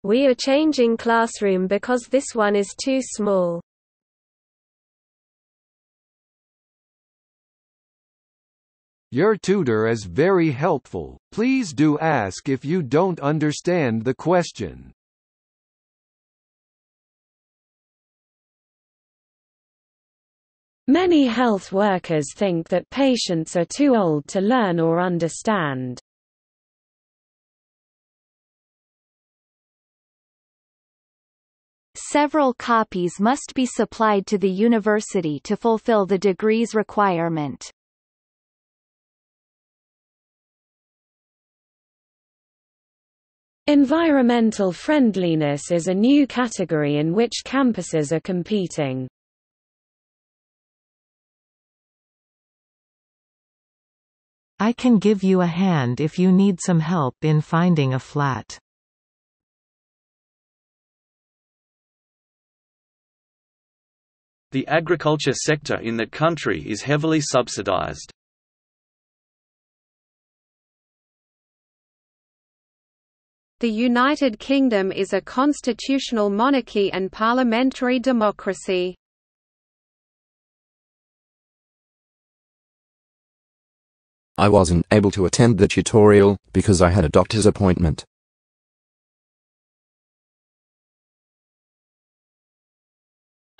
We are changing classroom because this one is too small. Your tutor is very helpful. Please do ask if you don't understand the question. Many health workers think that patients are too old to learn or understand. Several copies must be supplied to the university to fulfill the degree's requirement. Environmental friendliness is a new category in which campuses are competing. I can give you a hand if you need some help in finding a flat. The agriculture sector in the country is heavily subsidized. The United Kingdom is a constitutional monarchy and parliamentary democracy. I wasn't able to attend the tutorial because I had a doctor's appointment.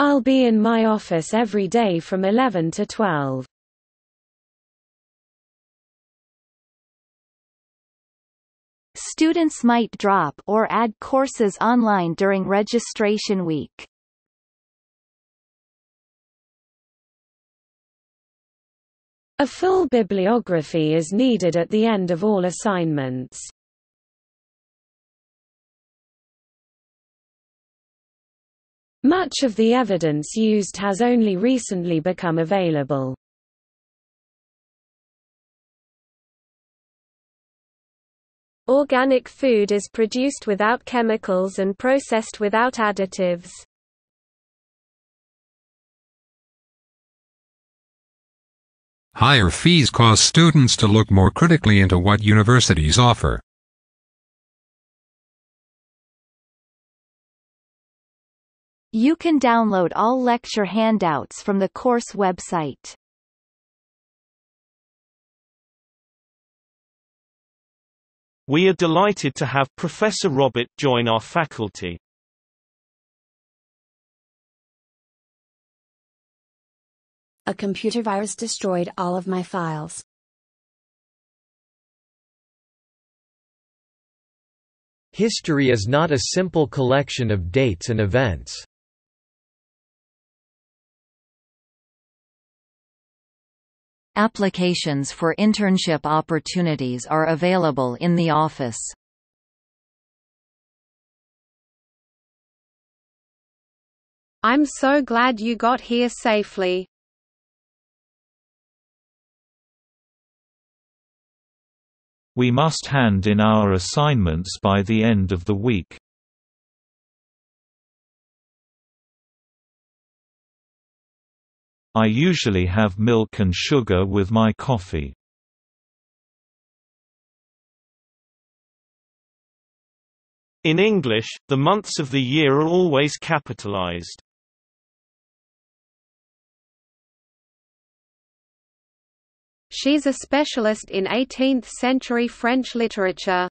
I'll be in my office every day from 11 to 12. Students might drop or add courses online during registration week. A full bibliography is needed at the end of all assignments. Much of the evidence used has only recently become available. Organic food is produced without chemicals and processed without additives. Higher fees cause students to look more critically into what universities offer. You can download all lecture handouts from the course website. We are delighted to have Professor Robert join our faculty. A computer virus destroyed all of my files. History is not a simple collection of dates and events. Applications for internship opportunities are available in the office. I'm so glad you got here safely. We must hand in our assignments by the end of the week. I usually have milk and sugar with my coffee. In English, the months of the year are always capitalized. She's a specialist in 18th-century French literature.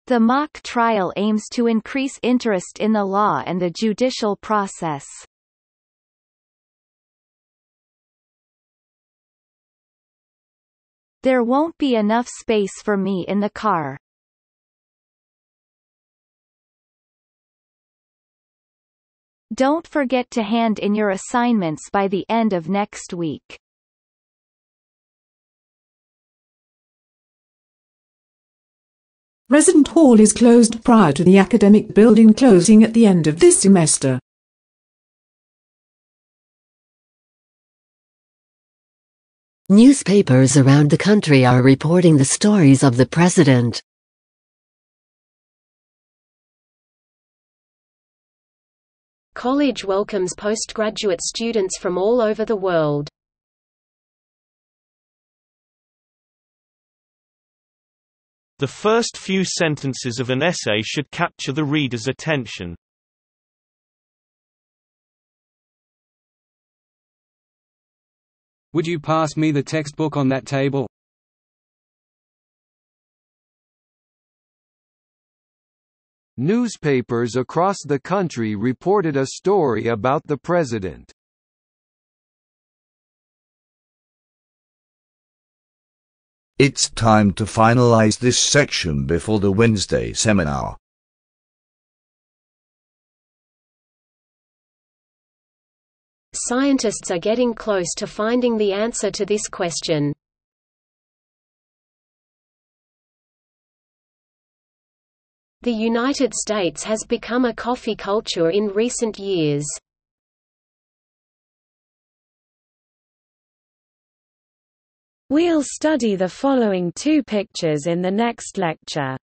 The mock trial aims to increase interest in the law and the judicial process. There won't be enough space for me in the car. Don't forget to hand in your assignments by the end of next week. Resident Hall is closed prior to the academic building closing at the end of this semester. Newspapers around the country are reporting the stories of the president. College welcomes postgraduate students from all over the world. The first few sentences of an essay should capture the reader's attention. Would you pass me the textbook on that table? Newspapers across the country reported a story about the president. It's time to finalize this section before the Wednesday seminar. Scientists are getting close to finding the answer to this question. The United States has become a coffee culture in recent years. We'll study the following two pictures in the next lecture.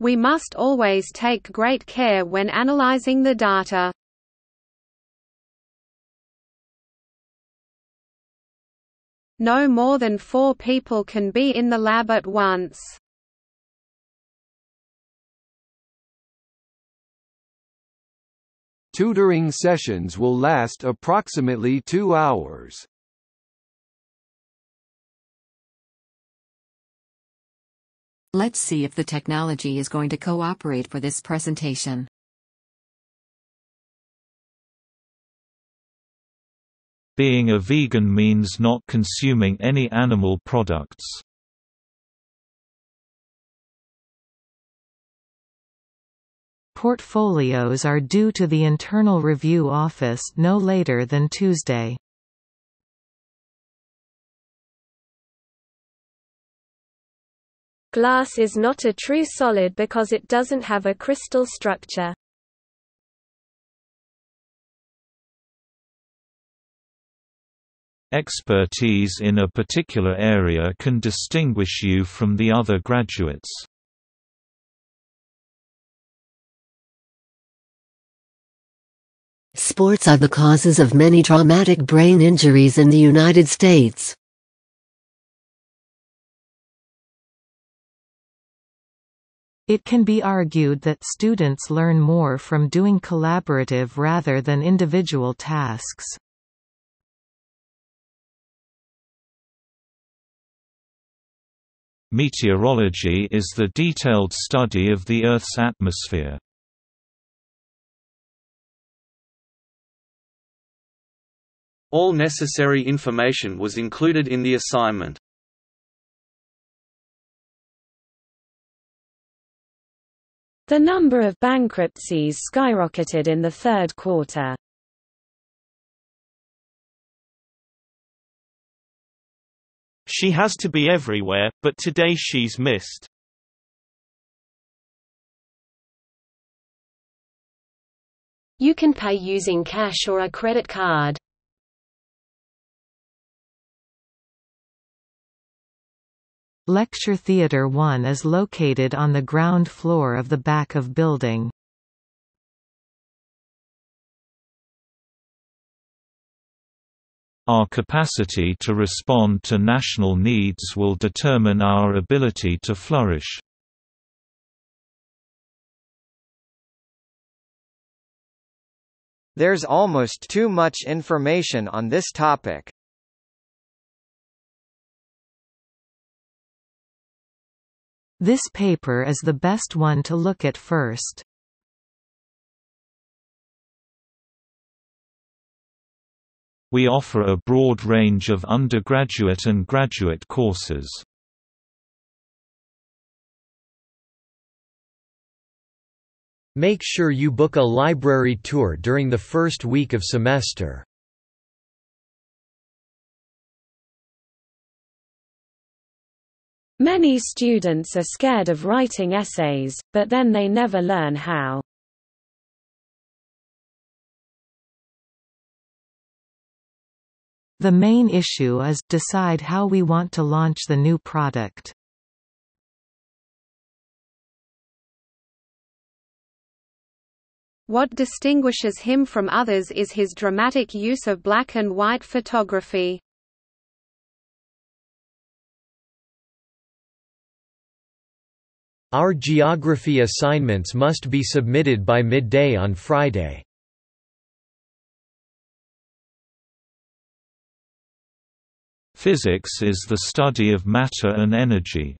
We must always take great care when analyzing the data. No more than 4 people can be in the lab at once. Tutoring sessions will last approximately 2 hours. Let's see if the technology is going to cooperate for this presentation. Being a vegan means not consuming any animal products. Portfolios are due to the Internal Review Office no later than Tuesday. Glass is not a true solid because it doesn't have a crystal structure. Expertise in a particular area can distinguish you from the other graduates. Sports are the causes of many traumatic brain injuries in the United States. It can be argued that students learn more from doing collaborative rather than individual tasks. Meteorology is the detailed study of the Earth's atmosphere. All necessary information was included in the assignment. The number of bankruptcies skyrocketed in the third quarter. She has to be everywhere, but today she's missed. You can pay using cash or a credit card. Lecture Theatre 1 is located on the ground floor of the back of building. Our capacity to respond to national needs will determine our ability to flourish. There's almost too much information on this topic. This paper is the best one to look at first. We offer a broad range of undergraduate and graduate courses. Make sure you book a library tour during the first week of semester. Many students are scared of writing essays, but then they never learn how. The main issue is decide how we want to launch the new product. What distinguishes him from others is his dramatic use of black and white photography. Our geography assignments must be submitted by midday on Friday. Physics is the study of matter and energy.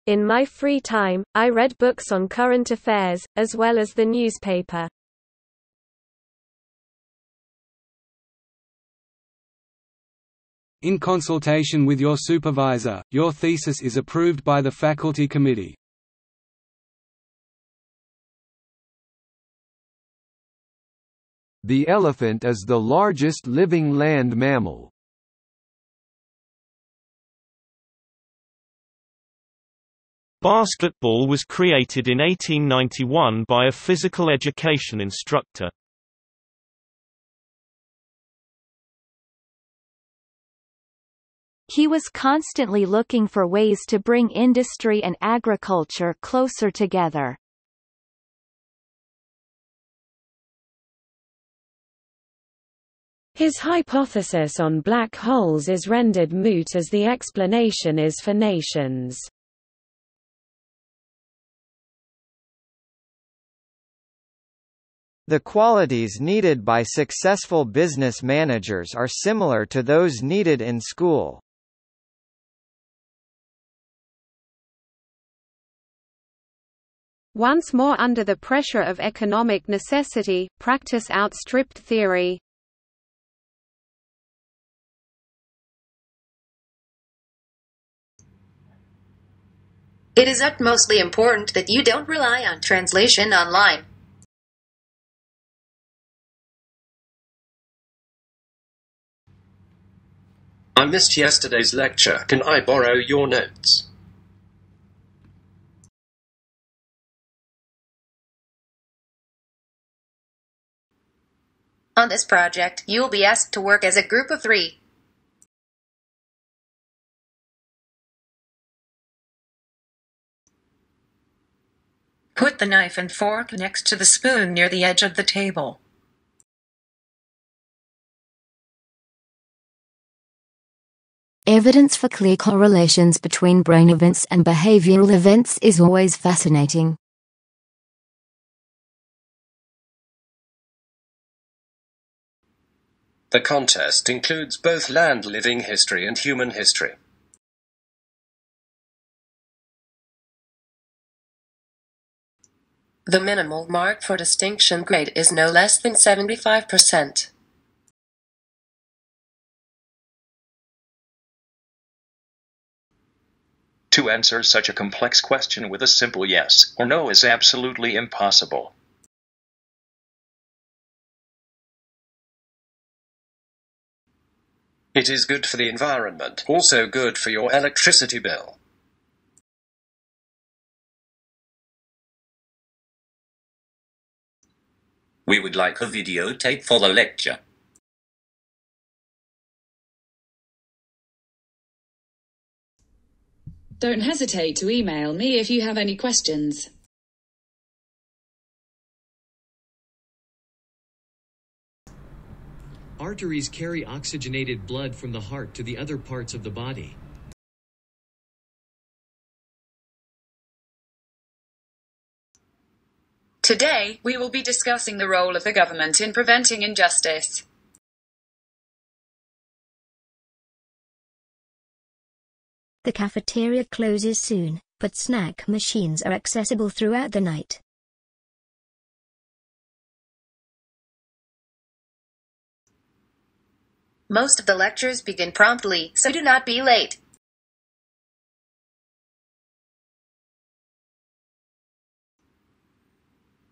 In my free time, I read books on current affairs, as well as the newspaper. In consultation with your supervisor, your thesis is approved by the faculty committee. The elephant is the largest living land mammal. Basketball was created in 1891 by a physical education instructor. He was constantly looking for ways to bring industry and agriculture closer together. His hypothesis on black holes is rendered moot as the explanation is for nations. The qualities needed by successful business managers are similar to those needed in school. Once more under the pressure of economic necessity, practice outstripped theory. It is utmostly important that you don't rely on translation online. I missed yesterday's lecture. Can I borrow your notes? On this project, you will be asked to work as a group of 3. Put the knife and fork next to the spoon near the edge of the table. Evidence for clear correlations between brain events and behavioral events is always fascinating. The contest includes both land living history and human history. The minimal mark for distinction grade is no less than 75%. To answer such a complex question with a simple yes or no is absolutely impossible. It is good for the environment, also good for your electricity bill. We would like a videotape for the lecture. Don't hesitate to email me if you have any questions. Arteries carry oxygenated blood from the heart to the other parts of the body. Today, we will be discussing the role of the government in preventing injustice. The cafeteria closes soon, but snack machines are accessible throughout the night. Most of the lectures begin promptly, so do not be late.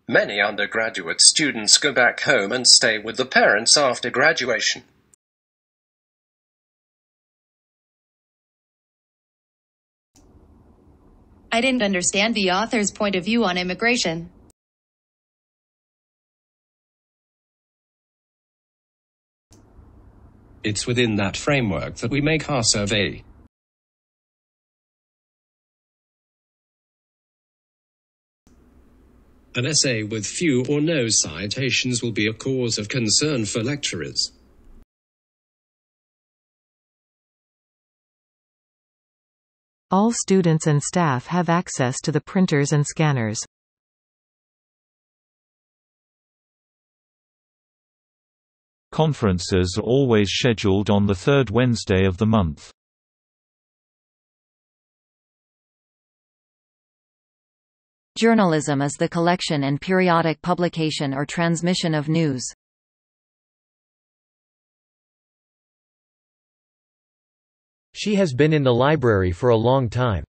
Many undergraduate students go back home and stay with the parents after graduation. I didn't understand the author's point of view on immigration. It's within that framework that we make our survey. An essay with few or no citations will be a cause of concern for lecturers. All students and staff have access to the printers and scanners. Conferences are always scheduled on the third Wednesday of the month. Journalism is the collection and periodic publication or transmission of news. She has been in the library for a long time.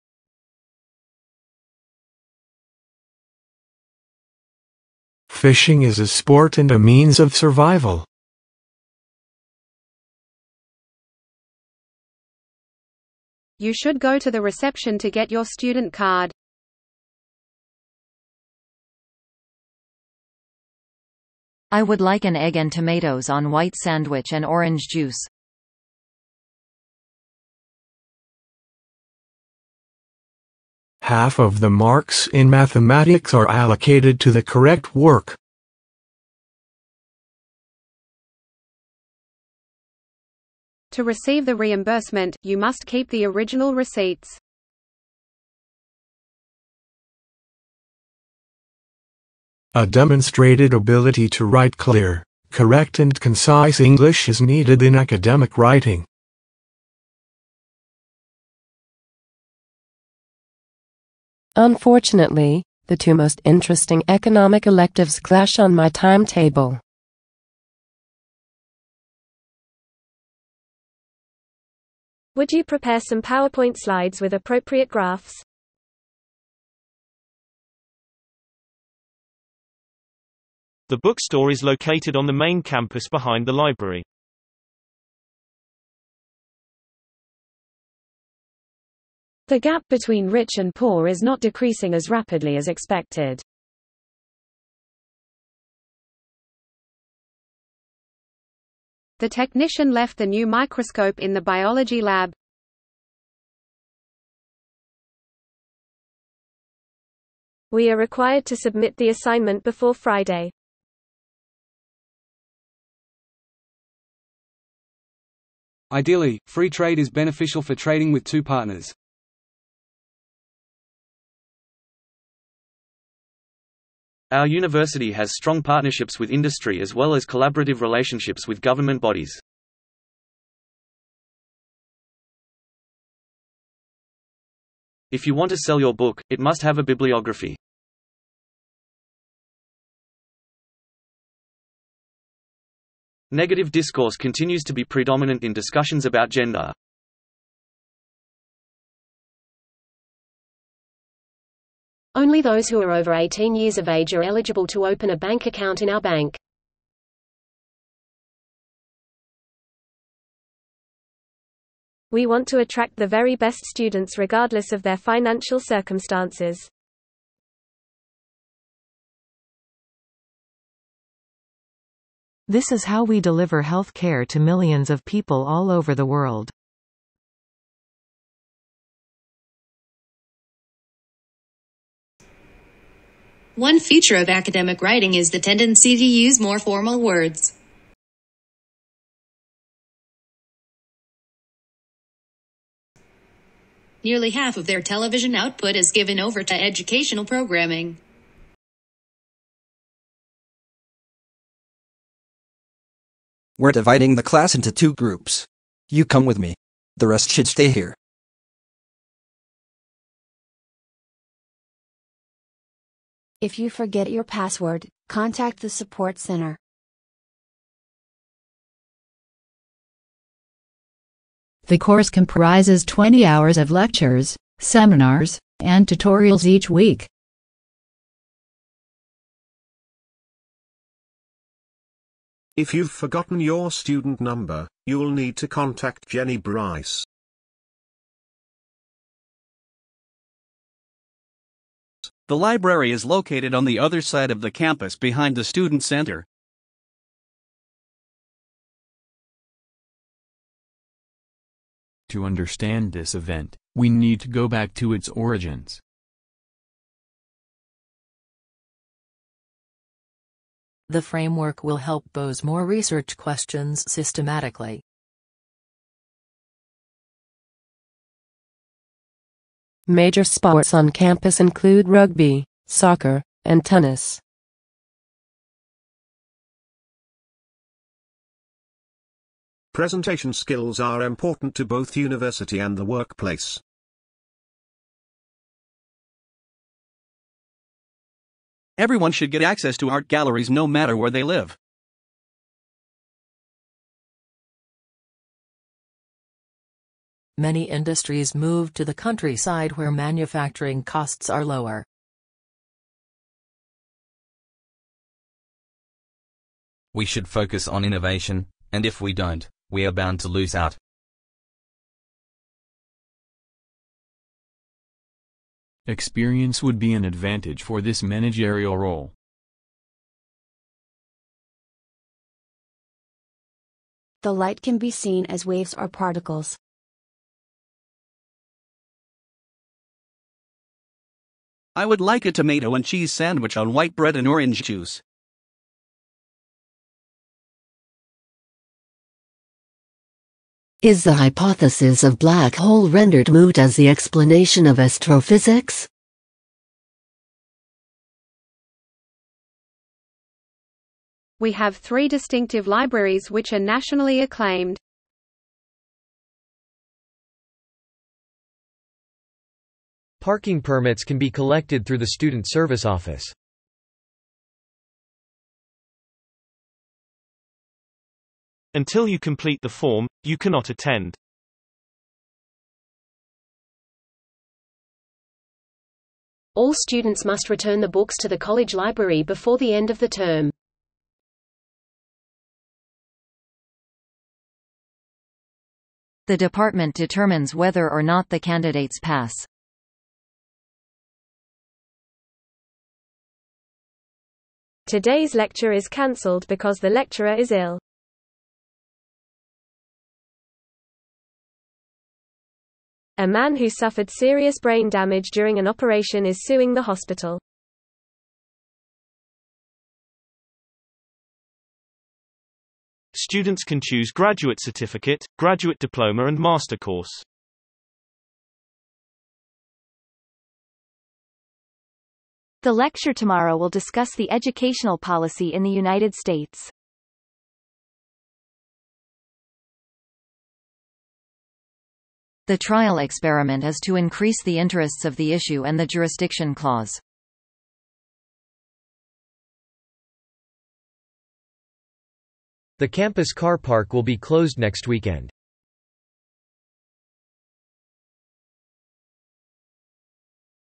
Fishing is a sport and a means of survival. You should go to the reception to get your student card. I would like an egg and tomatoes on white sandwich and orange juice. Half of the marks in mathematics are allocated to the correct work. To receive the reimbursement, you must keep the original receipts. A demonstrated ability to write clear, correct and concise English is needed in academic writing. Unfortunately, the two most interesting economic electives clash on my timetable. Would you prepare some PowerPoint slides with appropriate graphs? The bookstore is located on the main campus behind the library. The gap between rich and poor is not decreasing as rapidly as expected. The technician left the new microscope in the biology lab. We are required to submit the assignment before Friday. Ideally, free trade is beneficial for trading with two partners. Our university has strong partnerships with industry as well as collaborative relationships with government bodies. If you want to sell your book, it must have a bibliography. Negative discourse continues to be predominant in discussions about gender. Only those who are over 18 years of age are eligible to open a bank account in our bank. We want to attract the very best students regardless of their financial circumstances. This is how we deliver health care to millions of people all over the world. One feature of academic writing is the tendency to use more formal words. Nearly half of their television output is given over to educational programming. We're dividing the class into 2 groups. You come with me. The rest should stay here. If you forget your password, contact the support center. The course comprises 20 hours of lectures, seminars, and tutorials each week. If you've forgotten your student number, you'll need to contact Jenny Bryce. The library is located on the other side of the campus behind the student center. To understand this event, we need to go back to its origins. The framework will help pose more research questions systematically. Major sports on campus include rugby, soccer, and tennis. Presentation skills are important to both university and the workplace. Everyone should get access to art galleries no matter where they live. Many industries move to the countryside where manufacturing costs are lower. We should focus on innovation, and if we don't, we are bound to lose out. Experience would be an advantage for this managerial role. The light can be seen as waves or particles. I would like a tomato and cheese sandwich on white bread and orange juice. Is the hypothesis of black hole rendered moot as the explanation of astrophysics? We have 3 distinctive libraries which are nationally acclaimed. Parking permits can be collected through the Student Service Office. Until you complete the form, you cannot attend. All students must return the books to the college library before the end of the term. The department determines whether or not the candidates pass. Today's lecture is cancelled because the lecturer is ill. A man who suffered serious brain damage during an operation is suing the hospital. Students can choose graduate certificate, graduate diploma and master course. The lecture tomorrow will discuss the educational policy in the United States. The trial experiment is to increase the interests of the issue and the jurisdiction clause. The campus car park will be closed next weekend.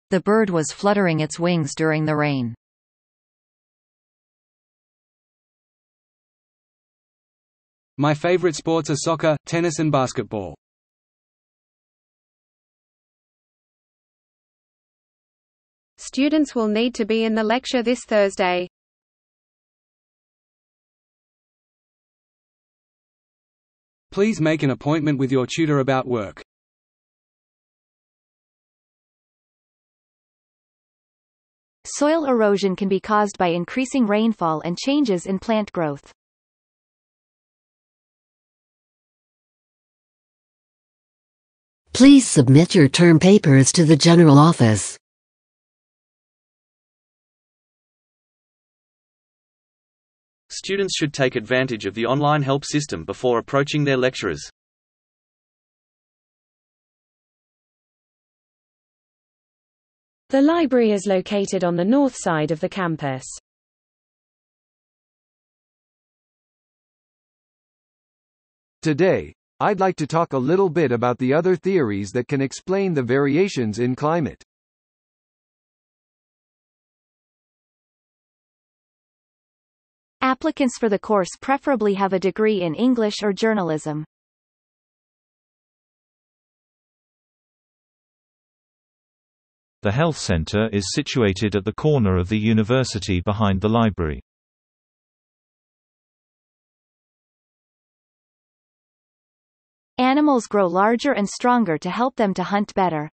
The bird was fluttering its wings during the rain. My favorite sports are soccer, tennis and basketball. Students will need to be in the lecture this Thursday. Please make an appointment with your tutor about work. Soil erosion can be caused by increasing rainfall and changes in plant growth. Please submit your term papers to the general office. Students should take advantage of the online help system before approaching their lecturers. The library is located on the north side of the campus. Today, I'd like to talk a little bit about the other theories that can explain the variations in climate. Applicants for the course preferably have a degree in English or journalism. The health center is situated at the corner of the university behind the library. Animals grow larger and stronger to help them to hunt better.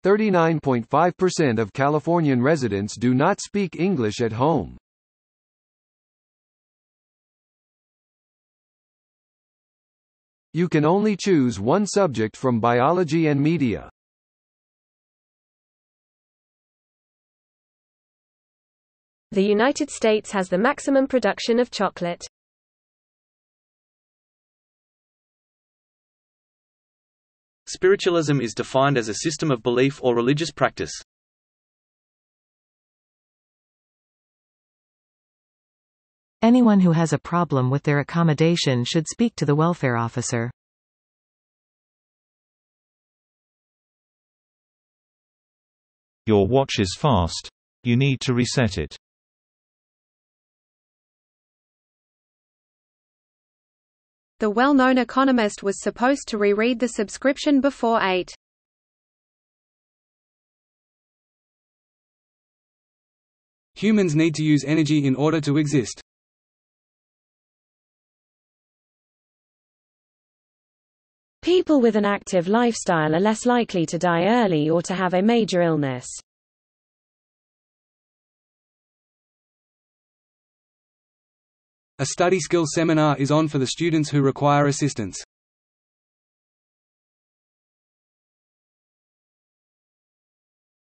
.5% of Californian residents do not speak English at home. You can only choose one subject from biology and media. The United States has the maximum production of chocolate. Spiritualism is defined as a system of belief or religious practice. Anyone who has a problem with their accommodation should speak to the welfare officer. Your watch is fast. You need to reset it. The well-known economist was supposed to reread the subscription before 8. Humans need to use energy in order to exist. People with an active lifestyle are less likely to die early or to have a major illness. A study skills seminar is on for the students who require assistance.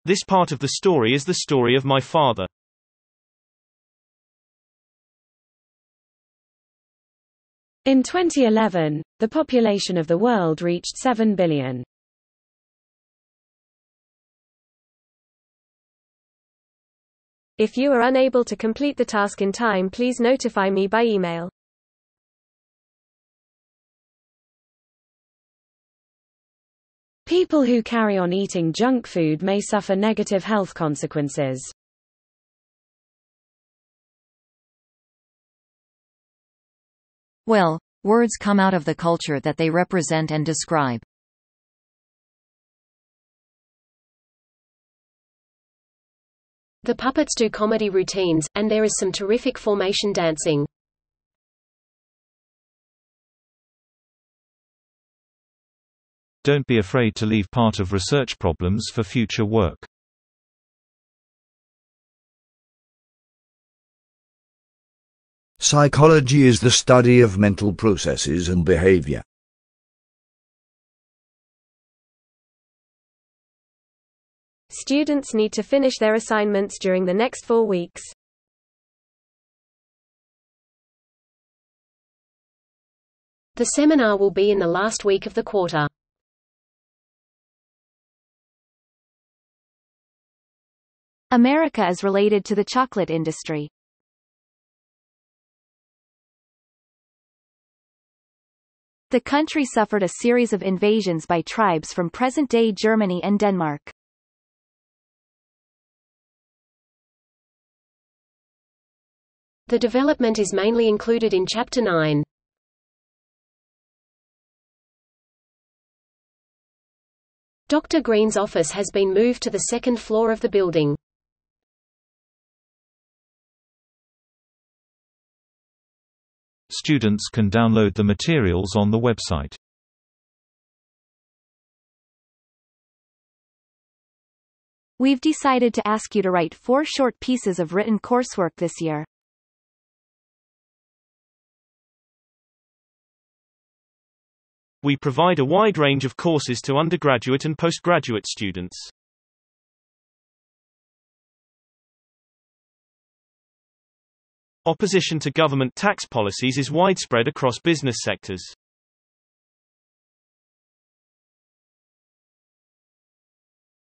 This part of the story is the story of my father. In 2011, the population of the world reached 7 billion. If you are unable to complete the task in time, please notify me by email. People who carry on eating junk food may suffer negative health consequences. Well, words come out of the culture that they represent and describe. The puppets do comedy routines, and there is some terrific formation dancing. Don't be afraid to leave part of research problems for future work. Psychology is the study of mental processes and behavior. Students need to finish their assignments during the next 4 weeks. The seminar will be in the last week of the quarter. America is related to the chocolate industry. The country suffered a series of invasions by tribes from present-day Germany and Denmark. The development is mainly included in Chapter 9. Dr. Green's office has been moved to the second floor of the building. Students can download the materials on the website. We've decided to ask you to write 4 short pieces of written coursework this year. We provide a wide range of courses to undergraduate and postgraduate students. Opposition to government tax policies is widespread across business sectors.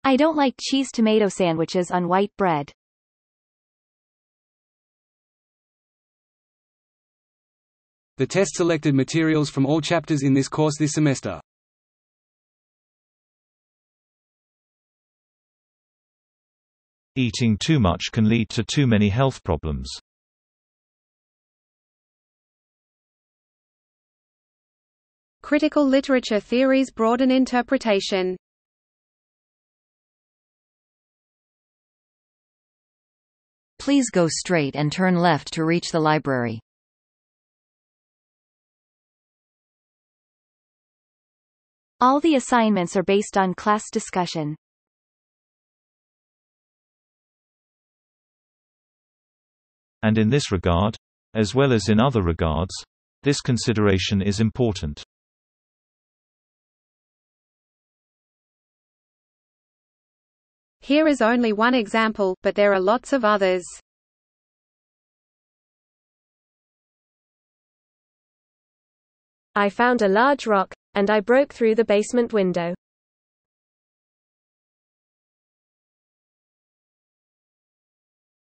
I don't like cheese tomato sandwiches on white bread. The test selected materials from all chapters in this course this semester. Eating too much can lead to too many health problems. Critical literature theories broaden interpretation. Please go straight and turn left to reach the library. All the assignments are based on class discussion. And in this regard, as well as in other regards, this consideration is important. Here is only one example, but there are lots of others. I found a large rock, and I broke through the basement window.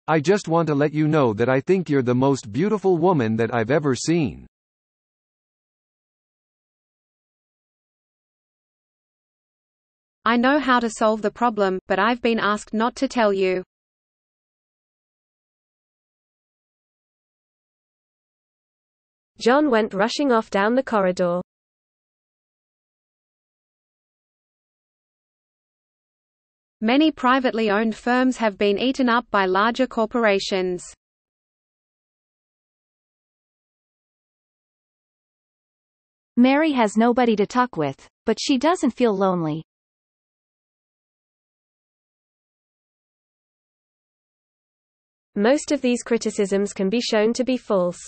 I just want to let you know that I think you're the most beautiful woman that I've ever seen. I know how to solve the problem, but I've been asked not to tell you. John went rushing off down the corridor. Many privately owned firms have been eaten up by larger corporations. Mary has nobody to talk with, but she doesn't feel lonely. Most of these criticisms can be shown to be false.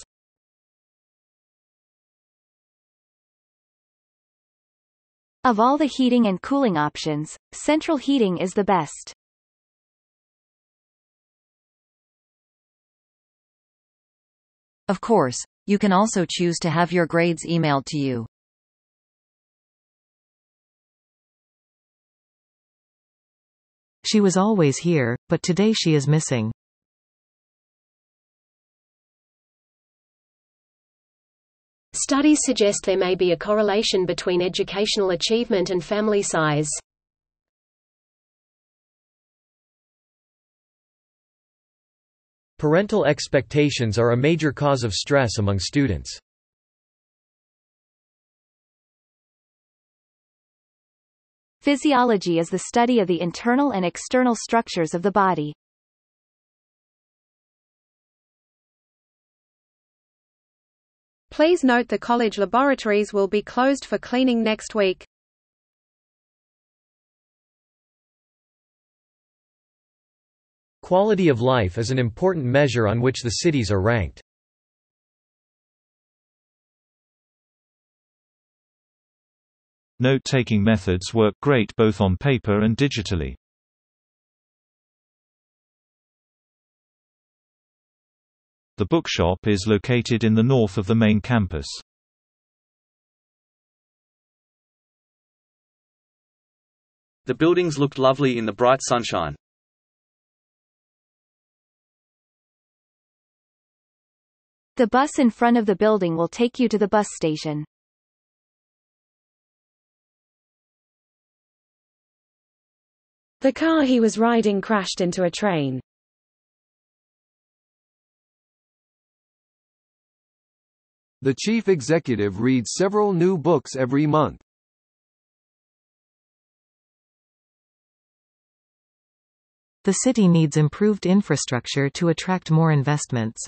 Of all the heating and cooling options, central heating is the best. Of course, you can also choose to have your grades emailed to you. She was always here, but today she is missing. Studies suggest there may be a correlation between educational achievement and family size. Parental expectations are a major cause of stress among students. Physiology is the study of the internal and external structures of the body. Please note the college laboratories will be closed for cleaning next week. Quality of life is an important measure on which the cities are ranked. Note-taking methods work great both on paper and digitally. The bookshop is located in the north of the main campus. The buildings looked lovely in the bright sunshine. The bus in front of the building will take you to the bus station. The car he was riding crashed into a train. The chief executive reads several new books every month. The city needs improved infrastructure to attract more investments.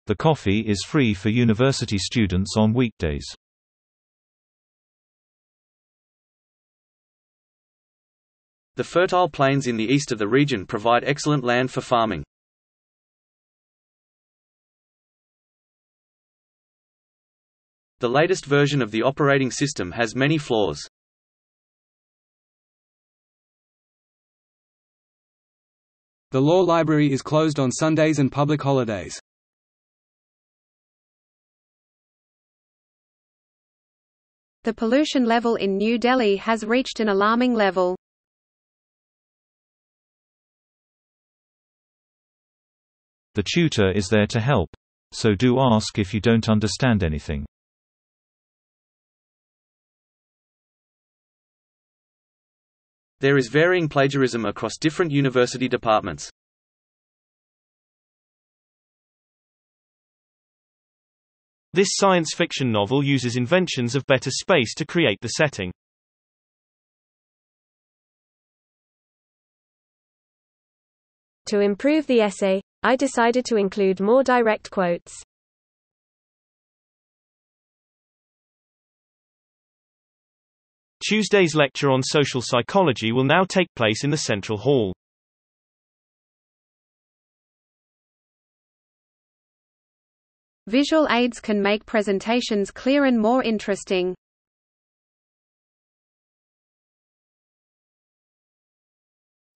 The coffee is free for university students on weekdays. The fertile plains in the east of the region provide excellent land for farming. The latest version of the operating system has many flaws. The law library is closed on Sundays and public holidays. The pollution level in New Delhi has reached an alarming level. The tutor is there to help, so do ask if you don't understand anything. There is varying plagiarism across different university departments. This science fiction novel uses inventions of better space to create the setting. To improve the essay, I decided to include more direct quotes. Tuesday's lecture on social psychology will now take place in the Central Hall. Visual aids can make presentations clear and more interesting.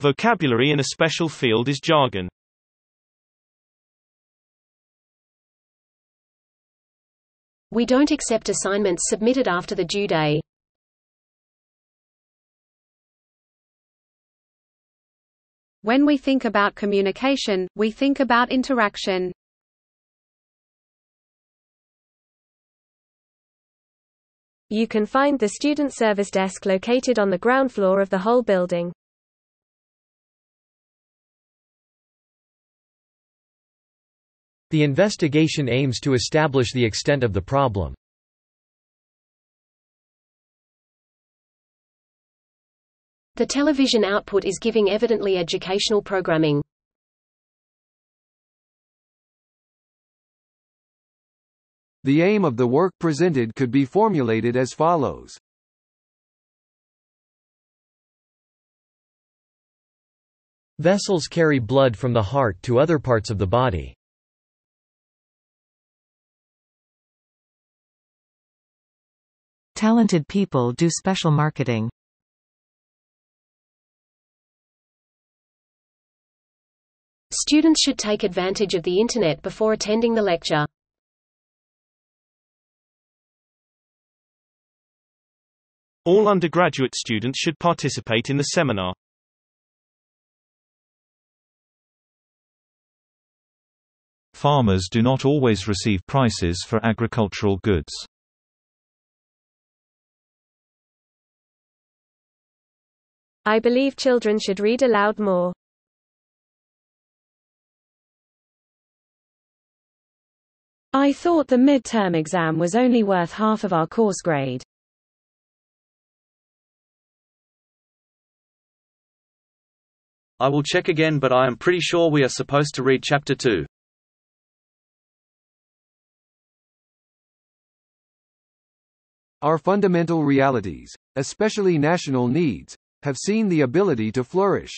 Vocabulary in a special field is jargon. We don't accept assignments submitted after the due day. When we think about communication, we think about interaction. You can find the student service desk located on the ground floor of the whole building. The investigation aims to establish the extent of the problem. The television output is giving evidently educational programming. The aim of the work presented could be formulated as follows. Vessels carry blood from the heart to other parts of the body. Talented people do special marketing. Students should take advantage of the Internet before attending the lecture. All undergraduate students should participate in the seminar. Farmers do not always receive prices for agricultural goods. I believe children should read aloud more. I thought the midterm exam was only worth half of our course grade. I will check again, but I am pretty sure we are supposed to read Chapter 2. Our fundamental realities, especially national needs, have seen the ability to flourish.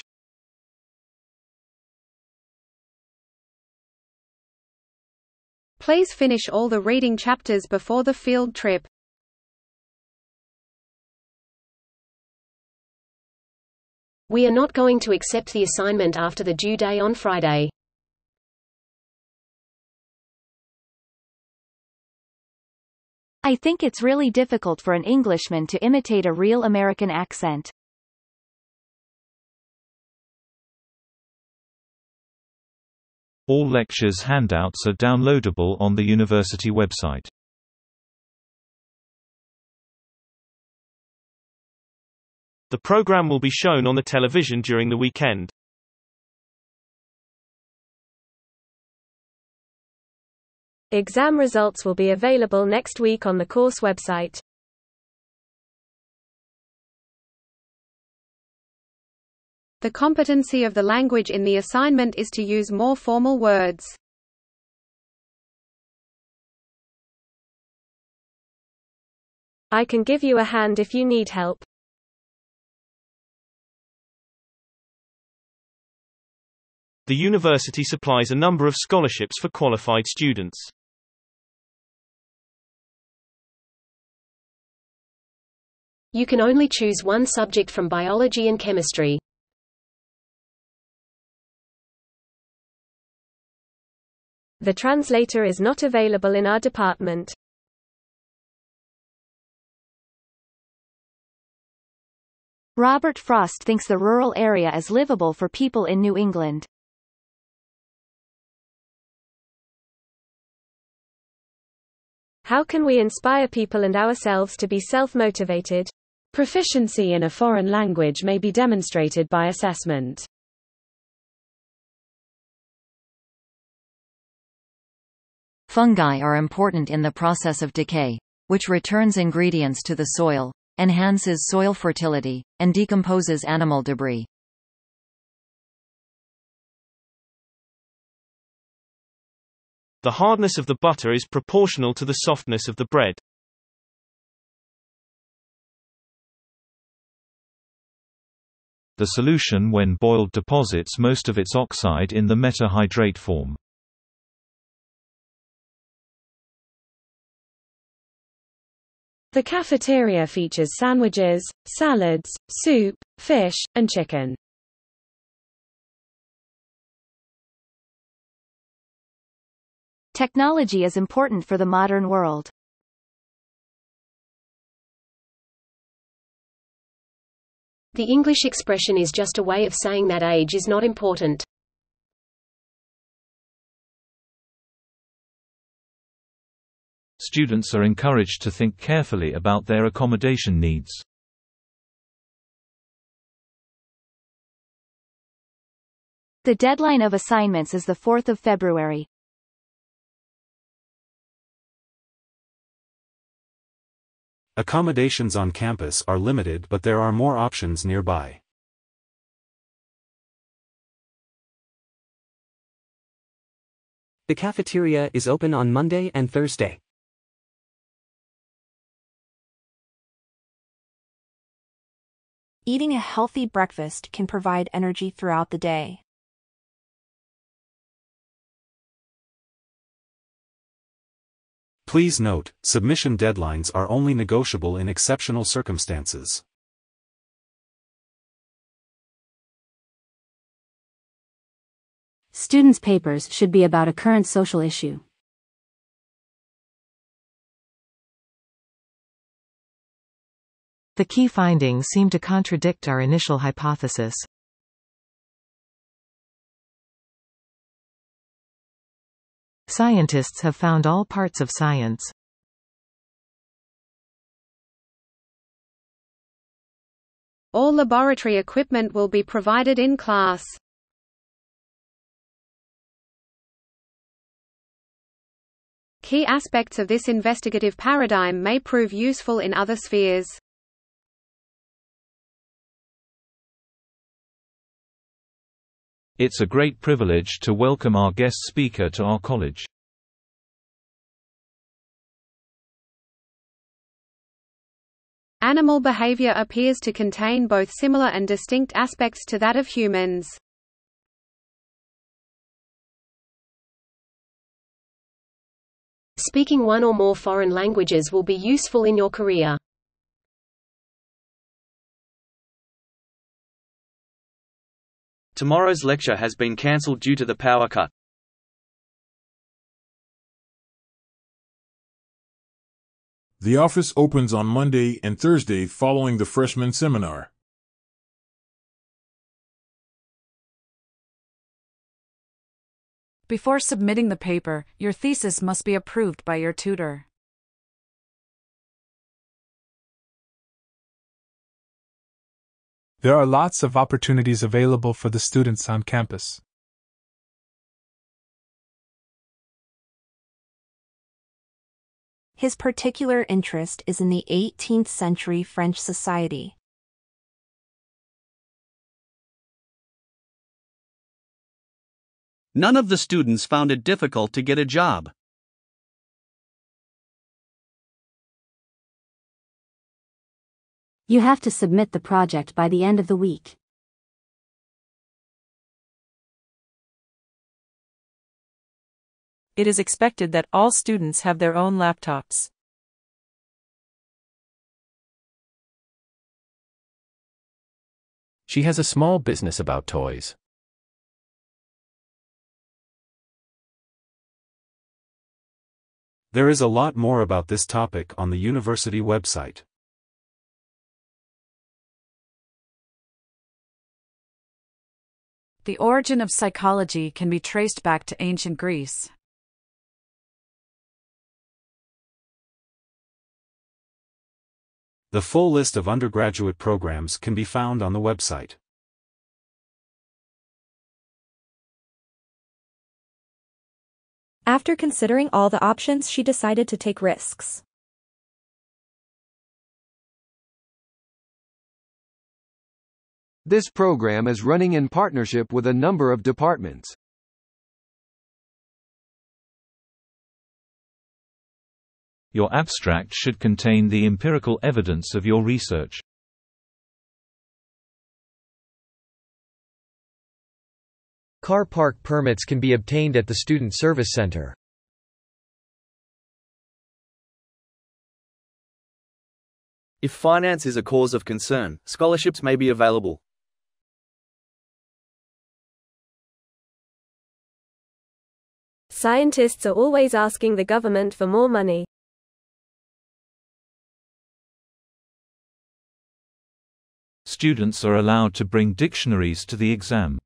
Please finish all the reading chapters before the field trip. We are not going to accept the assignment after the due day on Friday. I think it's really difficult for an Englishman to imitate a real American accent. All lectures' handouts are downloadable on the university website. The program will be shown on the television during the weekend. Exam results will be available next week on the course website. The competency of the language in the assignment is to use more formal words. I can give you a hand if you need help. The university supplies a number of scholarships for qualified students. You can only choose one subject from biology and chemistry. The translator is not available in our department. Robert Frost thinks the rural area is livable for people in New England. How can we inspire people and ourselves to be self-motivated? Proficiency in a foreign language may be demonstrated by assessment. Fungi are important in the process of decay, which returns ingredients to the soil, enhances soil fertility, and decomposes animal debris. The hardness of the butter is proportional to the softness of the bread. The solution when boiled deposits most of its oxide in the metahydrate form. The cafeteria features sandwiches, salads, soup, fish, and chicken. Technology is important for the modern world. The English expression is just a way of saying that age is not important. Students are encouraged to think carefully about their accommodation needs. The deadline of assignments is the 4th of February. Accommodations on campus are limited, but there are more options nearby. The cafeteria is open on Monday and Thursday. Eating a healthy breakfast can provide energy throughout the day. Please note, submission deadlines are only negotiable in exceptional circumstances. Students' papers should be about a current social issue. The key findings seem to contradict our initial hypothesis. Scientists have found all parts of science. All laboratory equipment will be provided in class. Key aspects of this investigative paradigm may prove useful in other spheres. It's a great privilege to welcome our guest speaker to our college. Animal behavior appears to contain both similar and distinct aspects to that of humans. Speaking one or more foreign languages will be useful in your career. Tomorrow's lecture has been cancelled due to the power cut. The office opens on Monday and Thursday following the freshman seminar. Before submitting the paper, your thesis must be approved by your tutor. There are lots of opportunities available for the students on campus. His particular interest is in the 18th century French society. None of the students found it difficult to get a job. You have to submit the project by the end of the week. It is expected that all students have their own laptops. She has a small business about toys. There is a lot more about this topic on the university website. The origin of psychology can be traced back to ancient Greece. The full list of undergraduate programs can be found on the website. After considering all the options, she decided to take risks. This program is running in partnership with a number of departments. Your abstract should contain the empirical evidence of your research. Car park permits can be obtained at the Student Service Center. If finance is a cause of concern, scholarships may be available. Scientists are always asking the government for more money. Students are allowed to bring dictionaries to the exam.